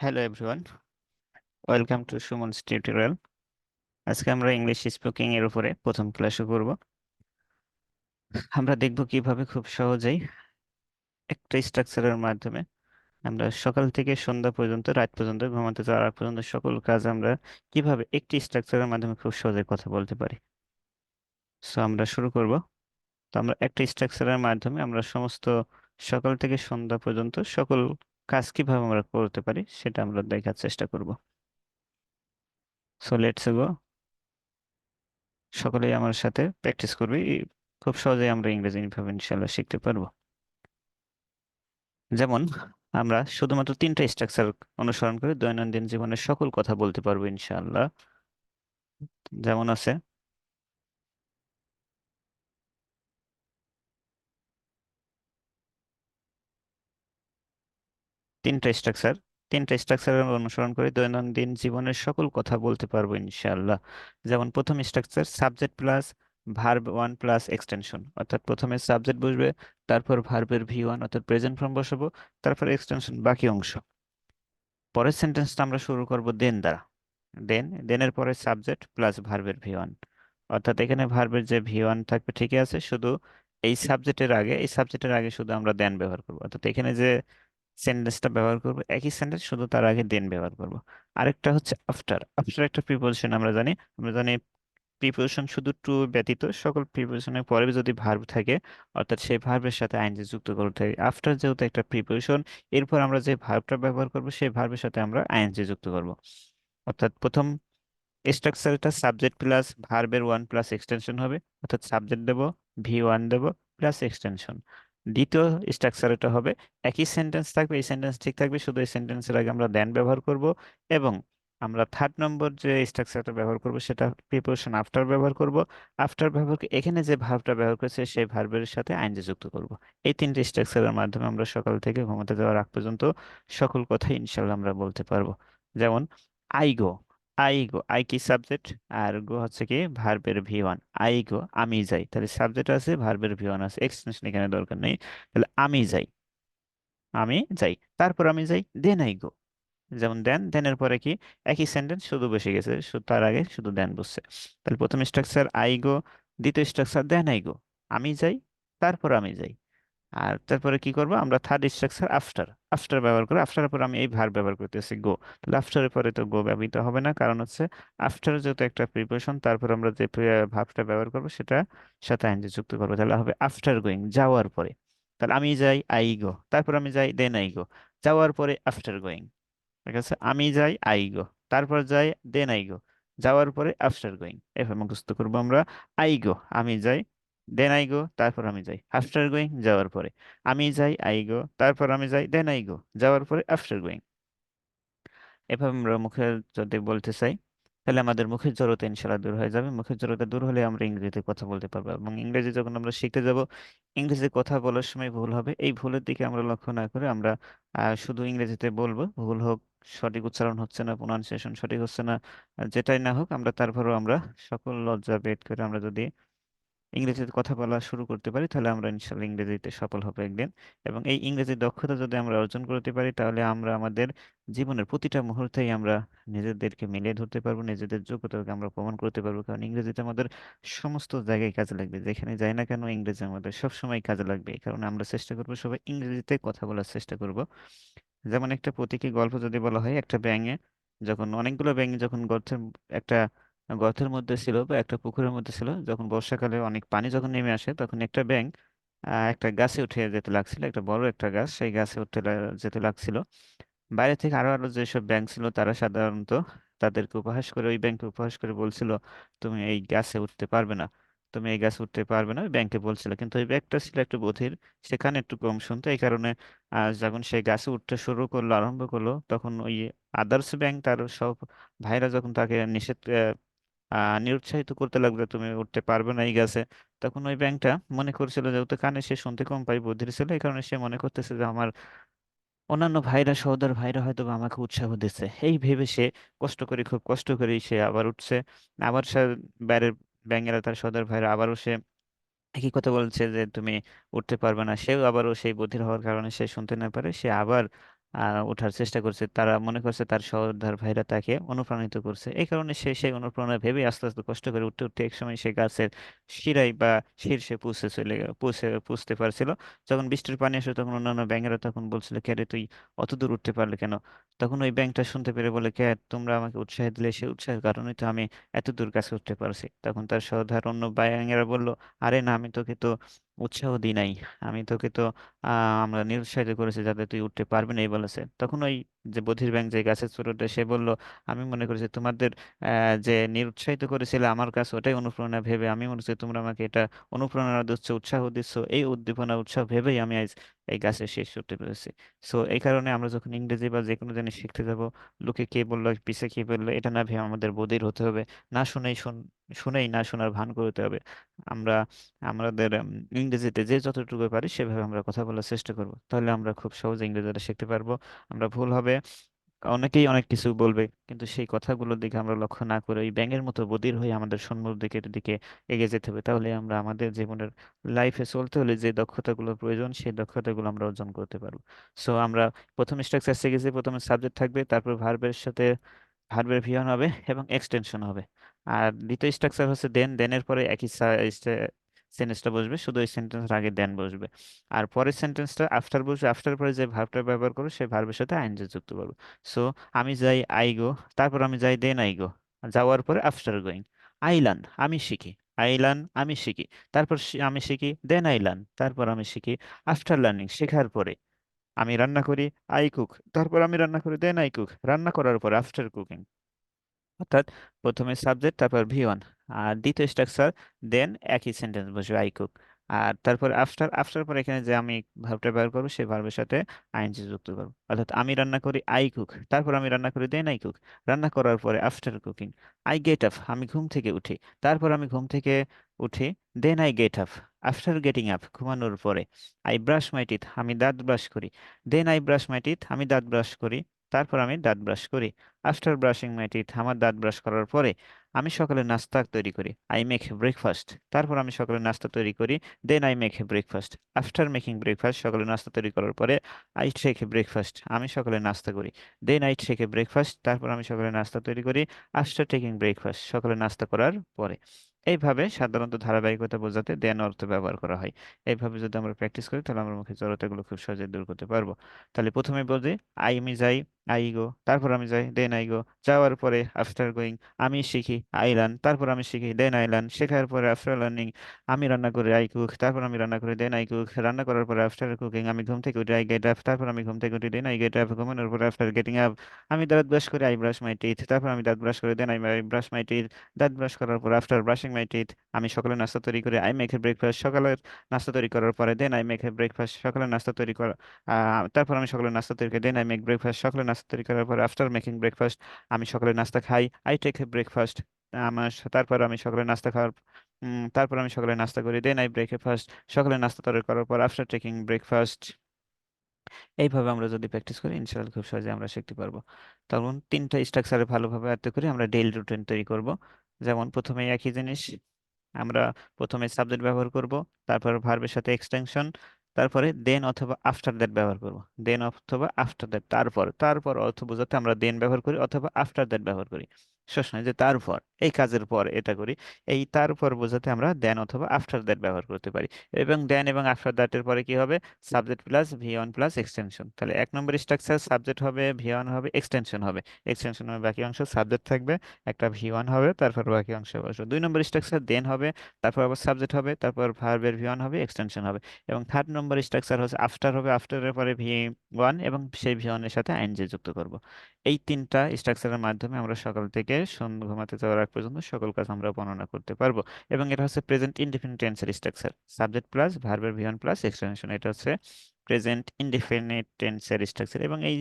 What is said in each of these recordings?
Hello everyone, welcome to সুমনস tutorial. আজকে আমরা English speaking এর উপরে প্রথম ক্লাসে করব। আমরা দেখব কিভাবে খুব সহজেই একটা স্ট্রাকচারের মাধ্যমে আমরা সকাল থেকে সন্ধ্যা পর্যন্ত, রাত পর্যন্ত, ঘুমাতে যাওয়ার আগ পর্যন্ত সকল কাজ আমরা কিভাবে একটি স্ট্রাকচারের মাধ্যমে খুব সহজে কথা বলতে পারি। সো আমরা শুরু করব। তো আমরা একটা স্ট্রাকচারের মাধ্যমে আমরা সমস্ত সকাল থেকে সন্ধ্যা পর্যন্ত সকল কাজ কিভাবে আমরা করতে পারি সেটা আমরা দেখার চেষ্টা করব। So let's go. সকলেই আমার সাথে প্র্যাকটিস করবে, খুব সহজেই আমরা ইংরেজি ভাবে ইনশাল্লাহ শিখতে পারবো। যেমন আমরা শুধুমাত্র তিনটা স্ট্রাকচার অনুসরণ করে দৈনন্দিন জীবনের সকল কথা বলতে পারবো ইনশাআল্লাহ। যেমন আছে তিনটা স্ট্রাকচার, তিনটা স্ট্রাকচার অনুসরণ করে দৈনন্দিন জীবনের সকল কথা বলতে পারবো ইনশাআল্লাহ। যেমন প্রথম structure subject plus verb one plus extension, অর্থাৎ প্রথমে সাবজেক্ট বসবে, তারপর ভার্বের ভি ওয়ান অর্থাৎ প্রেজেন্ট ফর্ম বসাবো, তারপর এক্সটেনশন বাকি অংশ। পরের সেন্টেন্সটা আমরা শুরু করব দেন দ্বারা। দেনের পরে সাবজেক্ট প্লাস ভার্বের ভি ওয়ান, অর্থাৎ এখানে ভার্বের যে ভি ওয়ান থাকবে ঠিকই আছে, শুধু এই সাবজেক্টের আগে শুধু আমরা দেন ব্যবহার করব, অর্থাৎ এখানে যে সেন্টেন্সটা ব্যবহার করব একই সেন্টেন্স, শুধু তার আগে দেন ব্যবহার করব। আরেকটা হচ্ছে আফটার। আফটার একটা প্রিপোজিশন, আমরা জানি প্রিপোজিশন শুধু টু ব্যতীত সকল প্রিপোজিশনের পরে যদি ভার্ব থাকে, অর্থাৎ সেই ভার্বের সাথে আইএনজি যুক্ত করতে হবে। আফটার যেহেতু একটা প্রিপোজিশন, এরপর আমরা যে ভার্বটা ব্যবহার করব সেই ভার্বের সাথে আমরা আইএনজি যুক্ত করব। অর্থাৎ প্রথম স্ট্রাকচারটা সাবজেক্ট প্লাস ভার্বের ওয়ান প্লাস এক্সটেনশন হবে, অর্থাৎ সাবজেক্ট দেব, ভি ওয়ান দেব, প্লাস এক্সটেনশন। দ্বিতীয় স্ট্রাকচারটা হবে একই সেন্টেন্স থাকবে, এই সেন্টেন্স ঠিক থাকবে, শুধু এই সেন্টেন্সের আগে আমরা দেন ব্যবহার করব। এবং আমরা থার্ড নম্বর যে স্ট্রাকচারটা ব্যবহার করব সেটা প্রিপোজিশন আফটার ব্যবহার করব। আফটার ব্যবহার করে এখানে যে ভার্বটা ব্যবহার করেছে সেই ভার্বের সাথে আইনজি যুক্ত করব। এই তিনটে স্ট্রাকচারের মাধ্যমে আমরা সকাল থেকে ঘুমাতে যাওয়ার আগ পর্যন্ত সকল কথা ইনশাল্লাহ আমরা বলতে পারবো। যেমন আই গো, আই কি সাবজেক্ট, আর গো হচ্ছে কি ভার্বের ভি ওয়ান। আই গো আমি যাই, তাহলে সাবজেক্ট আছে, ভার্বের ভি ওয়ান আছে, এক্সটেনশন এখানে দরকার নেই। তাহলে আমি যাই, তারপর আমি যাই, দেন আই গো। যেমন দেনের পরে কি একই সেন্টেন্স, শুধু বসে গেছে, শুধু তার আগে শুধু দেন বসছে। তাহলে প্রথম স্ট্রাকচার আই গো, দ্বিতীয় স্ট্রাকচার দেন আই গো, আমি যাই, তারপর আমি যাই। আর তারপরে কি করবো আমরা থার্ড স্ট্রাকচার আফটার, আফটার ব্যবহার করে আফটারের পর আমি এই ভার্ব ব্যবহার করতেছি গো। তাহলে আফটারের পরে তো গো ব্যবহৃত হবে না, কারণ হচ্ছে আফটার যেহেতু একটা প্রিপোজিশন, তারপর আমরা যে ভার্বটা ব্যবহার করবো সেটা সাথে আইনজি যুক্ত করবো, তাহলে হবে আফটার গোয়িং, যাওয়ার পরে। তাহলে আমি যাই আই গো, তারপর আমি যাই দেন আই গো, যাওয়ার পরে আফটার গোয়িং। ঠিক আছে, আমি যাই আই গো, তারপর যাই দেন আই গো, যাওয়ার পরে আফটার গোয়িং। এভাবে মুখস্থ করবো আমরা। আই গো আমি যাই, দেন আই গো, তারপর আমি যাই, আফটার গোয়িং যাওয়ার পরে। আমি যাই আই গো, তারপর আমি যাই, দেন আই গো, যাওয়ার পরে আফটার গোয়িং। এভাবে আমরা মুখে যদি বলতে চাই তাহলে আমাদের মুখের জড়তা ইনশাল্লাহ দূর হয়ে যাবে। মুখের জড়তা দূর হলে আমরা ইংরেজিতে কথা বলতে পারবো, এবং ইংরেজি যখন আমরা শিখতে যাব, ইংরেজি কথা বলার সময় ভুল হবে, এই ভুলের দিকে আমরা লক্ষ্য না করে আমরা শুধু ইংরেজিতে বলবো, ভুল হোক, সঠিক উচ্চারণ হচ্ছে না, প্রোনাউন্সিয়েশন সঠিক হচ্ছে না, যেটাই না হোক, আমরা তারপরেও আমরা সকল লজ্জা ভেদ করে আমরা যদি ইংরেজিতে কথা বলা শুরু করতে পারি, তাহলে আমরা ইনশাল্লাহ ইংরেজিতে সফল হবো একদিন। এবং এই ইংরেজি দক্ষতা যদি আমরা অর্জন করতে পারি, তাহলে আমরা আমাদের জীবনের প্রতিটা মুহূর্তেই আমরা নিজেদেরকে মিলিয়ে ধরতে পারবো, নিজেদের যোগ্যতাকে আমরা প্রমাণ করতে পারবো, কারণ ইংরেজিটা আমাদের সমস্ত জায়গায় কাজে লাগবে, যেখানে যাই না কেন ইংরেজি আমাদের সবসময় কাজে লাগবে। এই কারণে আমরা চেষ্টা করবো সবাই ইংরেজিতে কথা বলার চেষ্টা করব। যেমন একটা প্রতীকী গল্প যদি বলা হয়, একটা ব্যাঙে যখন অনেকগুলো ব্যাঙ যখন একটা গর্তের মধ্যে ছিল বা একটা পুকুরের মধ্যে ছিল, যখন বর্ষাকালে অনেক পানি যখন নেমে আসে, তখন একটা ব্যাঙ একটা গাছে উঠে যেতে লাগছিল, একটা বড় একটা গাছ, সেই গাছে যেতে লাগছিল। বাইরে থেকে আরো আরো যেসব ব্যাঙ ছিল তারা সাধারণত তাদেরকে উপহাস করে, ওই ব্যাঙকে উপহাস করে বলছিল, তুমি এই গাছে উঠতে পারবে না, তুমি এই গাছে উঠতে পারবে না, ওই ব্যাঙকে বলছিল। কিন্তু ওই ব্যাঙটা ছিল একটু বধির, সেখানে একটু কম শুনতো, এই কারণে যখন সেই গাছে উঠতে শুরু করলো, আরম্ভ করলো, তখন ওই আদার্স ব্যাঙ তার সব ভাইরা যখন তাকে নিরুৎসাহিত করতে লাগলো, তুমি উঠতে পারবে না এই গাছে, তখন ওই ব্যাঙটা মনে করছিল, যেহেতু কানে সে শুনতে কম পায়, বধির ছিল, এই কারণে সে মনে করতেছে যে আমার অন্যান্য ভাইরা, সহোদর ভাইরা হয়তো বা আমাকে উৎসাহ দিচ্ছে, এই ভেবে সে কষ্ট করে, খুব কষ্ট করে সে আবার উঠছে। আবার সে বাইরের ব্যাঙেরা, তার সহোদর ভাইরা আবারও সে একই কথা বলছে যে তুমি উঠতে পারবে না, সেও আবারও সেই বধির হওয়ার কারণে সে শুনতে না পারে, সে আবার ওঠার চেষ্টা করছে, তারা মনে করছে তার সহোদর ভাইরা তাকে অনুপ্রাণিত করছে, এই কারণে সে সেই অনুপ্রেরণা ভেবে আস্তে আস্তে কষ্ট করে উঠতে উঠতে একসময় সে গাছের শিরায় বা শীর্ষে পৌঁছতে পারছিল। যখন বৃষ্টির পানি আসে তখন অন্যান্য ব্যাঙেরা তখন বলছিল, কে রে তুই অত দূর উঠতে পারলে কেন? তখন ওই ব্যাঙটা শুনতে পেরে বলে, কে, তোমরা আমাকে উৎসাহ দিলে, সেই উৎসাহের কারণেই তো আমি এত দূর কাছে উঠতে পারছি। তখন তার সহোদর অন্য ব্যাঙেরা বলল, আরে না, আমি তোকে তো উৎসাহ দিই নাই, আমি তোকে তো আমরা নিরুৎসাহিত করেছি যাতে তুই উঠতে পারবি না, এই বলেছে। তখন ওই যে বধির ব্যাঙ যে গাছের চূড়োতে, সে বলল, আমি মনে করেছি তোমাদের যে নিরুৎসাহিত করেছিলে আমার কাছে, ওটাই অনুপ্রেরণা ভেবে আমি মনে করছি তোমরা আমাকে এটা অনুপ্রেরণা দিচ্ছ, উৎসাহ দিচ্ছ, এই উদ্দীপনা উৎসাহ ভেবেই আমি আজ এই গাছে শেষ উঠতে পেরেছি। সো এই কারণে আমরা যখন ইংরেজি বা যে কোনো জিনিস শিখতে যাব, লোকে কে বললো পিছে কে বললো এটা না ভেবে আমাদের বধির হতে হবে। না শুনেই শুনেই না শোনার ভান করতে হবে। আমরা আমাদের ইংরেজিতে যে যতটুকু পারি সেভাবে আমরা কথা বলার চেষ্টা করব, তাহলে আমরা খুব সহজে ইংরেজিটা শিখতে পারবো। আমরা ভুল হবে, অনেকেই অনেক কিছু বলবে, কিন্তু সেই কথাগুলোর দিকে আমরা লক্ষ্য না করে ওই ব্যাঙের মতো বধির হয়ে আমাদের সম্মুখ দিকে দিকে এগিয়ে যেতে হবে। তাহলে আমরা আমাদের জীবনের লাইফে চলতে হলে যে দক্ষতাগুলো প্রয়োজন সেই দক্ষতাগুলো আমরা অর্জন করতে পারবো। সো আমরা প্রথম স্ট্রাকচার শিখেছি, প্রথমে সাবজেক্ট থাকবে, তারপর ভার্বের সাথে ভার্বের ভিয়ন হবে এবং এক্সটেনশন হবে। আর দ্বিতীয় স্ট্রাকচার হচ্ছে দেন, দেনের পরে একই সেন্টেন্সটা বসবে, শুধু ওই সেন্টেন্সের আগে দেন বসবে। আর পরের সেন্টেন্সটা আফটার বসবে, আফটার পরে যে ভার্বটা ব্যবহার করবো সেই ভার্বের সাথে আইএনজি যুক্ত করবো। সো আমি যাই, আই গো, তারপর আমি যাই, দেন আই গো। যাওয়ার পরে আফটার গোয়িং, আই লার্ন, আমি শিখি, আই লার্ন, আমি শিখি, তারপর আমি শিখি, দেন আই লার্ন, তারপর আমি শিখি, আফটার লার্নিং, শেখার পরে আমি রান্না করি, আই কুক, তারপর আমি রান্না করি, দেন আই কুক, রান্না করার পরে আফটার কুকিং। অর্থাৎ প্রথমে সাবজেক্ট, তারপর ভি ওয়ান, আর দ্বিতীয় স্ট্রাকচার দেন, একই সেন্টেন্স বসবে, আই কুক। আর তারপর আফটার, আফটার পর এখানে যে আমি ভার্বটা ব্যবহার করবো সেই ভার্বের সাথে আইএনজি যুক্ত করবো। অর্থাৎ আমি রান্না করি, আই কুক, তারপর আমি রান্না করি, দেন আই কুক, রান্না করার পরে after cooking. I get up, আমি ঘুম থেকে উঠি, তারপর আমি ঘুম থেকে উঠি, then I get up, after getting up, ঘুমানোর পরে। আই ব্রাশ মাই টিথ, আমি দাঁত ব্রাশ করি, then I brush my teeth, আমি দাঁত ব্রাশ করি, তারপর আমি দাঁত ব্রাশ করি। আফটার ব্রাশিং মাই টিথ, আমার দাঁত ব্রাশ করার পরে আমি সকালে নাস্তা তৈরি করি, আই মেক ব্রেকফাস্ট, তারপর আমি সকালে নাস্তা তৈরি করি, then I make breakfast. After making breakfast, সকালে নাস্তা তৈরি করার পরে আই টেক ব্রেকফাস্ট, আমি সকালে নাস্তা করি, দেন আই টেক ব্রেকফাস্ট, তারপর আমি সকালে নাস্তা তৈরি করি, আফটার টেকিং ব্রেকফাস্ট, সকালে নাস্তা করার পরে। এইভাবে সাধারণত ধারাবাহিকতা বোঝাতে দেন অর্থ ব্যবহার করা হয়। এইভাবে যদি আমরা প্র্যাকটিস করি তাহলে আমরা মুখে জড়তাগুলো খুব সহজে দূর করতে পারবো। তাহলে প্রথমে বলতে, আমি যাই, আই গো, তারপর আমি যাই, দেন আই গো, যাওয়ার পরে আফটার গোয়িং, আমি শিখি, আই লার্ন, তারপর আমি শিখি, দেন আই লার্ন, শেখার পরে আফটার লার্নিং, আমি রান্না করি, আই কুক, তারপর আমি রান্না করি, দেন আই কুক, রান্না করার পরে আফটার কুকিং, আমি ঘুম থেকে উঠি, আই গেট আপ, তারপর আমি ঘুম থেকে উঠি, দেন আই গেট আপ, ঘুমানোর পরে আফটার গেটিং আপ, আমি দাঁত ব্রাশ করি, আই ব্রাশ মাই টিথ, তারপর আমি দাঁত ব্রাশ করি, then I brush my teeth, দাঁত ব্রাশ করার পর আফটার ব্রাশিং মাই টিথ, আমি সকালে নাস্তা তৈরি করি, আই মেক এ ব্রেকফাস্ট, সকালের নাস্তা তৈরি করার পরে, then I make a breakfast, সকালে নাস্তা তৈরি করা তারপর আমি সকালে নাস্তা তৈরি করি, দেন আই মেক ব্রেকফাস্ট, সকালে নাস্তা তৈরি করার পর আফটার মেকিং ব্রেকফাস্ট, আমি সকালে নাস্তা খাই, আই টেক এ ব্রেকফাস্ট, তারপর আমি সকালে নাস্তা খাওয়ার তারপর আমি সকালে নাস্তা করি, দেন আই ব্রেক ফার্স্ট, সকালে নাস্তা তৈরি করার পর আফটার টেকিং ব্রেকফাস্ট। এইভাবে আমরা যদি প্র্যাকটিস করি ইনশাআল্লাহ খুব সহজে আমরা শিখতে পারবো। তখন তিনটা স্ট্রাকচারে ভালোভাবে আয়ত্ত করে আমরা ডেইলি রুটিন তৈরি করব। যেমন প্রথমে একই জিনিস, আমরা প্রথমে সাবজেক্ট ব্যবহার করব, তারপর ভার্বের সাথে এক্সটেনশন, তারপরে দেন অথবা আফটার দ্যাট ব্যবহার করব। দেন অথবা আফটার দ্যাট, তারপর, তারপর অর্থ বোঝাতে আমরা দেন ব্যবহার করি অথবা আফটার দ্যাট ব্যবহার করি। সবসময় যে তারপর, এই কাজের পর এটা করি, এই তারপর বোঝাতে আমরা দেন অথবা আফটার দ্যাট ব্যবহার করতে পারি। এবং দেন এবং আফটার দ্যাটের পরে কি হবে? Subject plus V one plus extension. তাহলে এক নম্বর স্ট্রাকচার, সাবজেক্ট হবে, ভি ওয়ান হবে, এক্সটেনশন হবে। এক্সটেনশন হবে বাকি অংশ, সাবজেক্ট থাকবে, একটা ভি ওয়ান হবে, তারপর বাকি অংশ বসবে। দুই নম্বর স্ট্রাকচার দেন হবে, তারপর আবার সাবজেক্ট হবে, তারপর ভার্বের ভি ওয়ান হবে, এক্সটেনশন হবে। এবং থার্ড নম্বর স্ট্রাকচার হচ্ছে আফটার হবে, আফটারের পরে ভি ওয়ান এবং সেই ভি ওয়ানের সাথে আইএনজি যুক্ত করব। এই তিনটা স্ট্রাকচারের মাধ্যমে আমরা সকাল থেকে সন্ধ্যা ঘুমাতে যাওয়ার আগ পর্যন্ত সকল কাজ আমরা বর্ণনা করতে পারবো। এবং এটা হচ্ছে প্রেজেন্ট ইনডিফিনিট টেন্সের স্ট্রাকচার, সাবজেক্ট প্লাস ভার্বের ভি ওয়ান প্লাস এক্সটেনশন, এটা হচ্ছে প্রেজেন্ট ইনডিফিনিট টেন্সের স্ট্রাকচার। এবং এই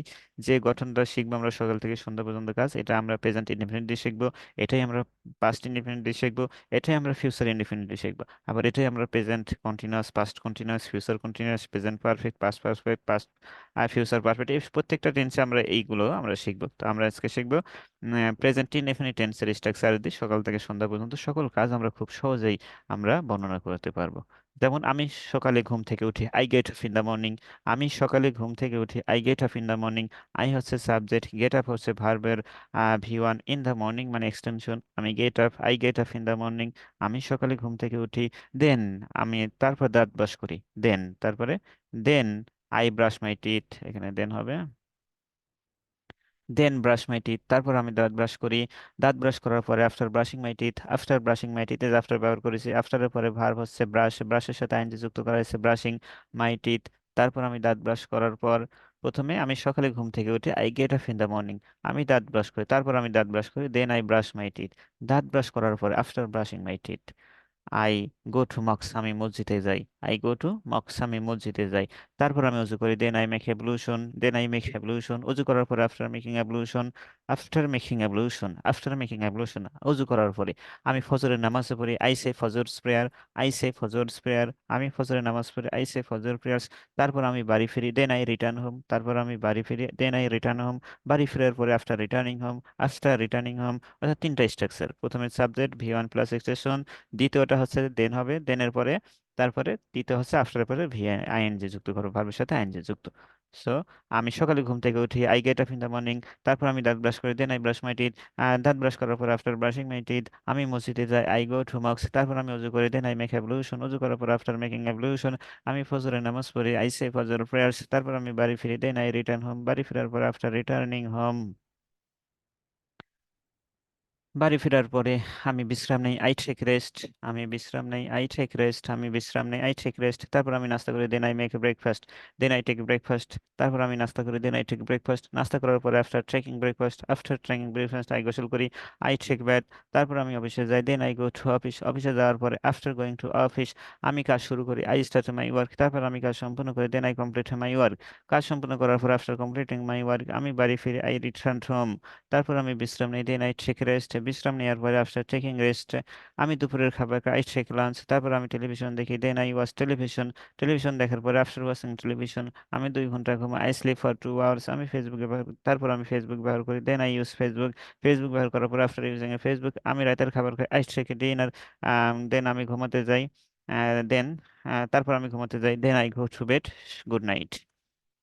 যে গঠনটা শিখবো আমরা সকাল থেকে সন্ধ্যা পর্যন্ত কাজ, এটা আমরা প্রেজেন্ট ইনডিফিনিট দিয়ে শিখবো, এটাই আমরা পাস্ট ইনডিফিনিট দিয়ে শিখবো, এটাই আমরা ফিউচার ইনডিফিনিট দিয়ে শিখবো, আবার এটাই আমরা present continuous, past continuous, future continuous, present perfect, past perfect, past আর ফিউচার পারফেক্ট, এই প্রত্যেকটা টেন্সে আমরা এইগুলো আমরা শিখবো। তো আমরা আজকে শিখবো প্রেজেন্ট ইনডিফিনিট টেন্সের স্ট্রাকচার দিয়ে সকাল থেকে সন্ধ্যা পর্যন্ত সকল কাজ আমরা খুব সহজেই আমরা বর্ণনা করতে পারবো। যেমন আমি সকালে ঘুম থেকে উঠি, I get up in the morning. আমি সকালে ঘুম থেকে উঠি, I get up in the morning. I হচ্ছে সাবজেক্ট, গেট আপ হচ্ছে ভার্বের V1, ইন দ্য মর্নিং মানে এক্সটেনশন। আমি get up, I get up in the morning, আমি সকালে ঘুম থেকে উঠি। দেন আমি তারপর দাঁত ব্রাশ করি, দেন তারপরে then I brush my teeth, এখানে দেন হবে। দেন ব্রাশ মাই টিথ, তারপর আমি দাঁত ব্রাশ করি। দাঁত ব্রাশ করার পরে after brushing my teeth, after brushing my teeth, after ব্যবহার করেছি। আফটারের পরে ভার্ব হচ্ছে ব্রাশ, ব্রাশের সাথে আইএনজি যুক্ত করা হয়েছে, ব্রাশিং মাই টিথ। তারপর আমি দাঁত ব্রাশ করার পর প্রথমে আমি সকালে ঘুম থেকে উঠে I get up in the morning, আমি দাঁত ব্রাশ করি, তারপর আমি দাঁত ব্রাশ করি, then I brush my teeth. দাঁত ব্রাশ করার পরে after brushing my teeth I go to মক্স, আমি মসজিদে যাই। আই গো টু মক্স, আমি মসজিদে যাই। তারপর আমি অজু করি, then I make ablution, then I make ablution. অজু করার পরে after making ablution, after making ablution, অজু করার পরে আমি ফজরের নামাজ পড়ি, I say Fajr's prayer, I say Fajr's prayer, আমি ফজরের নামাজ পড়ি, আই সে ফজর প্রেয়ার্স। তারপর আমি বাড়ি ফিরি, দেন আই রিটার্ন হোম, তারপর আমি বাড়ি ফিরি, দেন আই রিটার্ন হোম। বাড়ি ফেরার পরে after returning home, after returning home. অর্থাৎ তিনটা স্ট্রাকচার, প্রথমে সাবজেক্ট V1 প্লাস এক্সটেনশন, দ্বিতীয়টা হচ্ছে দেন হবে, দেনের পরে তারপরে তৃতীয় হচ্ছে আফটারের পরে আইএনজি যুক্ত করো, ভার্বের সাথে আইএনজি যুক্ত। সো আমি সকালে ঘুম থেকে উঠি, I get up in the morning, তারপর আমি দাঁত ব্রাশ করি, then I brush my teeth. দাঁত ব্রাশ করার পর আফটার ব্রাশিং মাই টিথ আমি মসজিদে যাই, আই গো টু মস্ক। তারপর আমি অজু করি, দেন আই মেক অ্যাবলুশন, অজু করার পর আফটার মেকিং অ্যাবলুশন আমি ফজরের নামাজ পড়ি, আই সে ফজর প্রেয়ার্স। তারপর আমি বাড়ি ফিরি, দেন আই রিটার্ন হোম, বাড়ি ফেরার পর আফটার রিটার্নিং হোম, বাড়ি ফেরার পরে আমি বিশ্রাম নেই, আই টেক রেস্ট, আমি বিশ্রাম নেই, আই টেক রেস্ট, আমি বিশ্রাম নেই, আই টেক রেস্ট। তারপর আমি নাস্তা করি, then I make breakfast, then I take breakfast. তারপর আমি নাস্তা করি, দেন আই টেক ব্রেকফাস্ট। নাস্তা করার পরে after taking breakfast, after taking breakfast I গোসল করি, আই টেক ব্যাথ। তারপর আমি অফিসে যাই, then I go to office, অফিসে যাওয়ার পরে আফটার গোয়িং টু অফিস আমি কাজ শুরু করি, আই স্টার্ট মাই ওয়ার্ক। তারপর আমি কাজ সম্পূর্ণ করি, then I complete my work. কাজ সম্পূর্ণ করার পর আফটার কমপ্লিটিং মাই ওয়ার্ক আমি বাড়ি ফিরে, আই রিটার্ন হোম। তারপর আমি বিশ্রাম নিই, দেন আই টেক রেস্ট। বিশ্রাম নেওয়ার পরে আফটার টেকিং রেস্ট আমি দুপুরের খাবার খাই, আই টেক লাঞ্চ। তারপর আমি টেলিভিশন দেখি, then I watch television. Television দেখার পরে আফটার ওয়াচিং টেলিভিশন আমি 2 ঘন্টা ঘুমাই, আই স্লিপ ফর 2 আওয়ার্স। আমি ফেসবুক ব্যবহার করি, তারপর আমি ফেসবুক ব্যবহার করি, then I use Facebook. Facebook ব্যবহার করার পর আফটার ইউজিং এ ফেসবুক আমি রাতের খাবার খাই, আই টেক ডিনার। দেন আমি ঘুমাতে যাই, দেন তারপর আমি ঘুমাতে যাই, then I go to bed. Good night.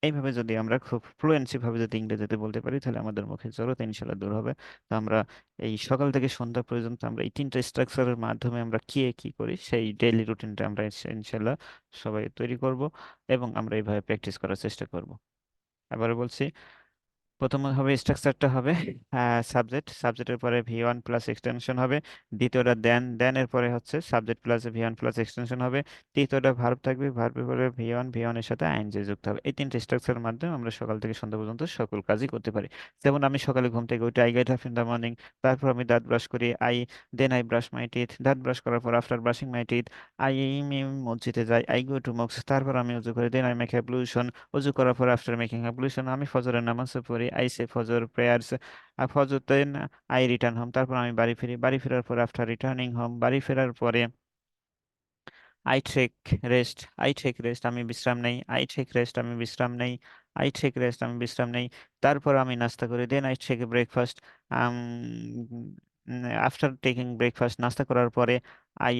এইভাবে যদি আমরা খুব ফ্লুয়েন্সি ভাবে যদি ইংরেজিতে বলতে পারি, তাহলে আমাদের মুখে জড়তা ইনশাল্লাহ দূর হবে। তো আমরা এই সকাল থেকে সন্ধ্যা পর্যন্ত আমরা এই তিনটা স্ট্রাকচারের মাধ্যমে আমরা কি কি করি সেই ডেইলি রুটিনটা আমরা ইনশাল্লাহ সবাই তৈরি করব, এবং আমরা এইভাবে প্র্যাকটিস করার চেষ্টা করব। আবারও বলছি, প্রথম হবে স্ট্রাকচারটা হবে সাবজেক্ট, সাবজেক্টের পরে V1 প্লাস এক্সটেনশন হবে। দ্বিতীয়টা দেন, দেনের পরে হচ্ছে subject plus V1 plus extension হবে। তৃতীয়টা ভার্ব থাকবে, ভার্বের পরে V1, V1 এর সাথে আইএনজি যুক্ত হবে। এই তিনটে স্ট্রাকচারের মাধ্যমে আমরা সকাল থেকে সন্ধ্যা পর্যন্ত সকল কাজই করতে পারি। যেমন আমি সকালে ঘুম থেকে উঠে, I get up in the morning, তারপর আমি দাঁত ব্রাশ করি, then I brush my teeth. দাঁত ব্রাশ করার পর after brushing my teeth I মসজিদে যাই, আই গো টু মস্ক। তারপর আমি উজু করি, দেন আই মেক অ্যাবলুশন। অজু করার পর আফটার মেকিং অ্যাবলুশন আমি ফজরের নামাজ পড়ি, আই সে ফজর প্রেয়ার্স। ফজর, দেন আই রিটার্ন হোম, তারপর আমি বাড়ি ফিরি। বাড়ি ফেরার পর আফটার রিটার্নিং হোম, বাড়ি ফেরার পরে I take rest, I take rest, আমি বিশ্রাম নেই, আই টেক রেস্ট, আমি বিশ্রাম নেই, আই টেক রেস্ট, আমি বিশ্রাম নেই। তারপর আমি নাস্তা করি, then I take breakfast. After taking breakfast নাস্তা করার পরে আই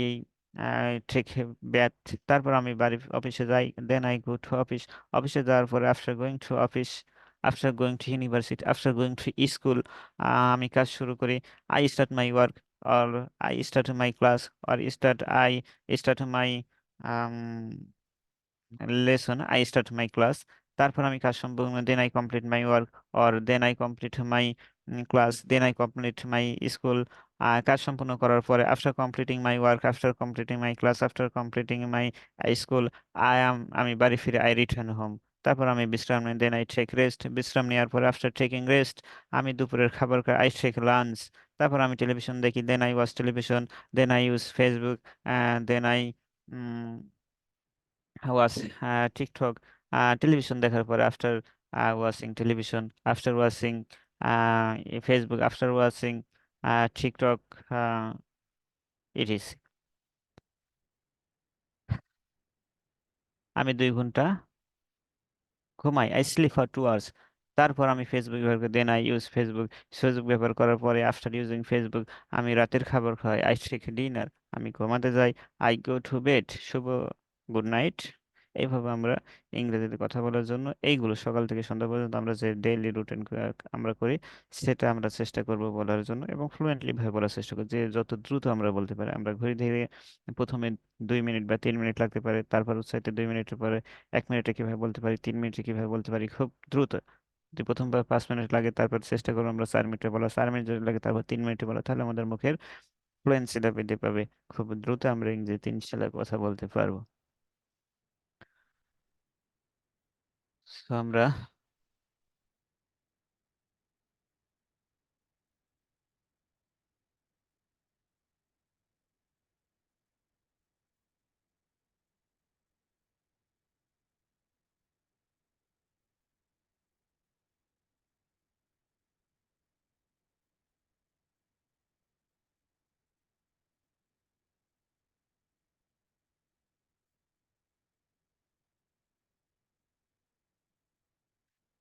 টেক ব্যাথ। তারপর আমি বাড়ি অফিসে যাই, then I go to office. অফিসে যাওয়ার পরে after going to office, after going to university, after going to school আমি কাজ শুরু করি, I start my work, or I start my class, or I start my um, lesson, I start my class। তারপর আমি কাজ সম্পূর্ণ, then I complete my work, or then I complete my class, then I complete my school. কাজ সম্পূর্ণ করার পরে after completing my work, after completing my class, after completing my school আমি বাড়ি ফিরে, আই রিটার্ন হোম। তারপর আমি বিশ্রাম নিই, দেন আই টেক রেস্ট। বিশ্রাম নেওয়ার পরে আফটার টেকিং রেস্ট আমি দুপুরের খাবার খাই, আই টেক লাঞ্চ। তারপর আমি টেলিভিশন দেখি, then I watch television, then I use Facebook, then I watch TikTok. Television দেখার পরে after watching television, after watching Facebook, after watching TikTok, ইটিস আমি 2 ঘন্টা ঘুমাই, আই স্লিপ ফর 2 আওয়ার্স। তারপর আমি ফেসবুক ব্যবহার করি, then I use Facebook. Facebook ব্যবহার করার পরে আফটার ইউজিং ফেসবুক আমি রাতের খাবার খাই, আই টেক ডিনার, আমি ঘুমাতে যাই, আই গো টু বেড। শুভ গুড নাইট। এইভাবে আমরা ইংরেজিতে কথা বলার জন্য এইগুলো সকাল থেকে সন্ধ্যা পর্যন্ত আমরা যে ডেইলি রুটিন আমরা করি, সেটা আমরা চেষ্টা করব বলার জন্য, এবং ফ্লুয়েন্টলি ভাবে বলার চেষ্টা করব, যে যত দ্রুত আমরা বলতে পারি। আমরা ঘড়ি ধীরে প্রথমে 2 মিনিট বা 3 মিনিট লাগতে পারে, তারপর উৎসাহিত 2 মিনিটের পরে 1 মিনিটে কিভাবে বলতে পারি, 3 মিনিটে কিভাবে বলতে পারি খুব দ্রুত। যদি প্রথমবার 5 মিনিট লাগে, তারপর চেষ্টা করবো আমরা 4 মিনিটে বলা, 4 মিনিট যদি লাগে তারপর 3 মিনিটে বলা, তাহলে আমাদের মুখের ফ্লুয়েন্সিটা বৃদ্ধি পাবে। খুব দ্রুত আমরা ইংরেজিতে ইনশাল্লাহ কথা বলতে পারবো। তো আমরা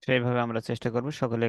সেইভাবে আমরা চেষ্টা করব সকলে